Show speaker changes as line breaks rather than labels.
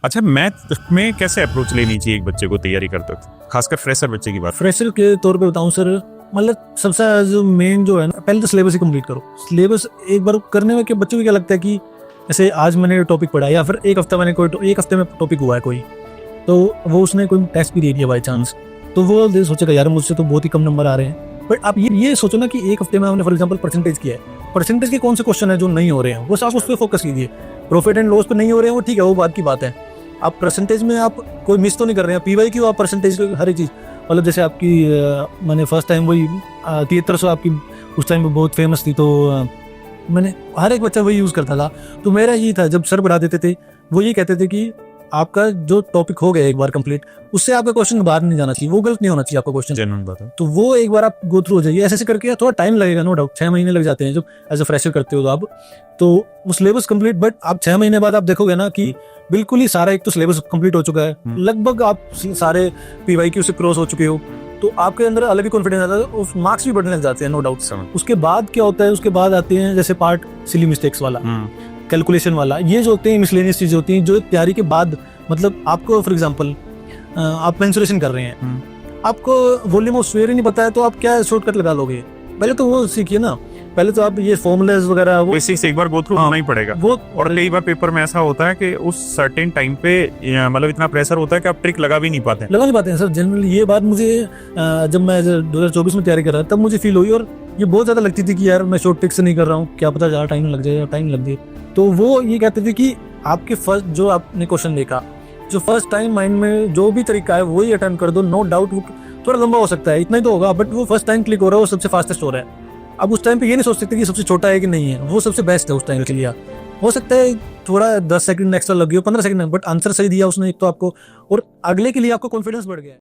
अच्छा, मैथ में कैसे अप्रोच लेनी चाहिए एक बच्चे को तैयारी करते वक्त, खासकर फ्रेशर बच्चे की बात?
फ्रेशर के तौर पे बताऊं सर, मतलब सबसे जो मेन जो है ना, पहले तो सिलेबस ही कंप्लीट करो। सिलेबस एक बार करने में क्या बच्चों को क्या लगता है कि जैसे आज मैंने टॉपिक पढ़ा या फिर एक हफ्ता मैंने एक हफ्ते में टॉपिक हुआ है कोई, तो वो उसने कोई टेस्ट भी दे दिया बाई चांस, तो वो सोचेगा यार मुझसे तो बहुत ही कम नंबर आ रहे हैं। बट आप ये सोचो ना कि एक हफ्ते में हमने फॉर एग्जांपल परसेंटेज किया है, परसेंटेज के कौन से क्वेश्चन है जो नहीं हो रहे हैं, वो आप उस पर फोकस कीजिए। प्रॉफिट एंड लॉस पे नहीं हो रहे हैं वो ठीक है, वो बात की बात है। आप परसेंटेज में आप कोई मिस तो नहीं कर रहे हैं, पीवाई क्यों आप परसेंटेज हर एक चीज़, मतलब जैसे आपकी मैंने फर्स्ट टाइम वही 7300 आपकी उस टाइम पे बहुत फेमस थी, तो मैंने हर एक बच्चा वही यूज़ करता था। तो मेरा यही था, जब सर पढ़ा देते थे वो ये कहते थे कि आपका जो टॉपिक हो गया एक बार कंप्लीट, उससे आपका क्वेश्चन बाहर नहीं जाना चाहिए, वो गलत नहीं होना चाहिए आपका क्वेश्चन।
जेन्युइन बात है।
तो वो एक बार आप गो थ्रू हो जाइए, ऐसे करके थोड़ा टाइम लगेगा, नो डाउट 6 महीने लग जाते हैं जब एज अ फ्रेशर करते हो तो आप, तो वो सिलेबस कंप्लीट, बट आप 6 महीने बाद आप देखोगे ना कि बिल्कुल ही सारा एक तो सिलेबस कंप्लीट हो चुका है, लगभग आप सारे पीवाईक्यू से क्रॉस हो चुके हो, तो आपके अंदर अलग ही कॉन्फिडेंस आता है, मार्क्स भी बढ़ने लग जाते हैं, नो डाउट। उसके बाद क्या होता है, उसके बाद आते हैं जैसे पार्ट सिली मिस्टेक्स वाला, कैलकुलेशन वाला, ये जो होते हैं मिसलेनियस चीजें होती हैं जो तैयारी के बाद, मतलब आपको फॉर एग्जांपल आप मेंसुरेशन कर रहे हैं, आपको वॉल्यूम ऑफ स्फीयर ही नहीं पता है, तो आप क्या शॉर्टकट लगा लोगे? पहले तो वो सीखिए ना, पहले तो आप ये फॉर्मूलाज वगैरह वो
बेसिक से एक बार गो थ्रू होना ही पड़ेगा।
वो
और कई बार पेपर में ऐसा होता है कि उस सर्टेन टाइम पे मतलब इतना प्रेशर होता है कि आप ट्रिक लगा भी नहीं पाते
हैं सर। जनरली ये बात मुझे जब मैं 2024 में तैयारी कर रहा था तब मुझे फील हुई, और ये बहुत ज्यादा लगती थी कि यार मैं शॉर्ट ट्रिक से नहीं कर रहा हूँ, क्या पता ज़्यादा टाइम लग जाए, टाइम लग जाए। तो वो ये कहते थे कि आपके फर्स्ट जो आपने क्वेश्चन देखा, जो फर्स्ट टाइम माइंड में जो भी तरीका है वही अटेम्प्ट कर दो, नो डाउट। वो थोड़ा लंबा हो सकता है, इतना ही तो होगा, बट वो फर्स्ट टाइम क्लिक हो रहा है, वो सबसे फास्टेस्ट हो रहा है। अब उस टाइम पे ये नहीं सोच सकते कि सबसे छोटा है कि नहीं है, वो सबसे बेस्ट है उस टाइम के लिए। हो सकता है थोड़ा 10 सेकंड एक्स्ट्रा लग गया, 15 सेकंड, बट आंसर सही दिया उसने एक तो आपको, और अगले के लिए आपको कॉन्फिडेंस बढ़ गया है।